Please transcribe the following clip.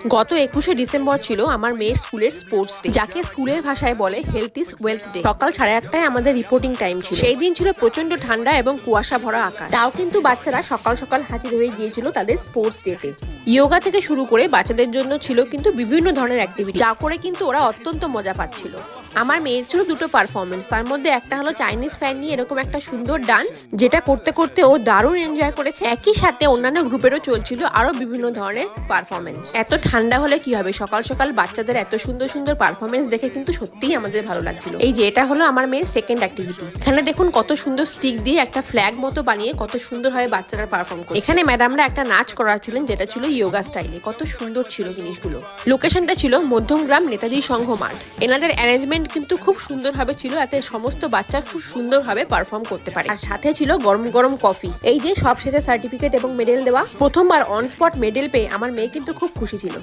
গত 21শে ডিসেম্বর ছিল আমার মেয়ের স্কুলের স্পোর্টস ডে, যাকে স্কুলের ভাষায় বলে হেলথ ইজ ওয়েলথ ডে। সকাল 8:30টায় আমাদের রিপোর্টিং টাইম ছিল। সেই দিন ছিল প্রচন্ড ঠান্ডা এবং কুয়াশা ভরা আকাশ। তাও কিন্তু বাচ্চারা সকাল সকাল হাজির হয়ে গিয়েছিল তাদের স্পোর্টস ডেতে। ইয়োগা থেকে শুরু করে বাচ্চাদের জন্য ছিল কিন্তু বিভিন্ন ধরনের অ্যাক্টিভিটি, যা করে কিন্তু ওরা অত্যন্ত মজা পাচ্ছিল। আমার মেয়ের ছিল দুটো পারফরমেন্স, তার মধ্যে একটা হলো চাইনিজ ফ্যান নিয়ে এরকম একটা সুন্দর ডান্স, যেটা করতে করতে ও দারুণ এনজয় করেছে। একই সাথে অন্যান্য গ্রুপেরও চলছিল আরো বিভিন্ন ধরনের পারফরমেন্স। এত ঠান্ডা হলে কি হবে, সকাল সকাল বাচ্চাদের এত সুন্দর সুন্দর পারফরমেন্স দেখে কিন্তু সত্যিই আমাদের ভালো লাগছিল। এই যে এটা হলো আমার মেয়ের সেকেন্ড অ্যাক্টিভিটি। এখানে দেখুন কত সুন্দর স্টিক দিয়ে একটা ফ্ল্যাগ মতো বানিয়ে কত সুন্দরভাবে বাচ্চারা পারফর্ম করে। এখানে ম্যাডামরা একটা নাচ করাচ্ছিলেন, যেটা ছিল ইয়োগা স্টাইলে। কত সুন্দর ছিল জিনিসগুলো। লোকেশনটা ছিল মধ্যমগ্রাম নেতাজি সংঘ মাঠ। এনাদের অ্যারেঞ্জমেন্ট কিন্তু খুব সুন্দরভাবে ছিল, যাতে সমস্ত বাচ্চা খুব সুন্দরভাবে পারফর্ম করতে পারে। আর সাথে ছিল গরম গরম কফি। এই যে সব শেষে সার্টিফিকেট এবং মেডেল দেওয়া। প্রথমবার অন স্পট মেডেল পেয়ে আমার মেয়ে কিন্তু খুব খুশি ছিল।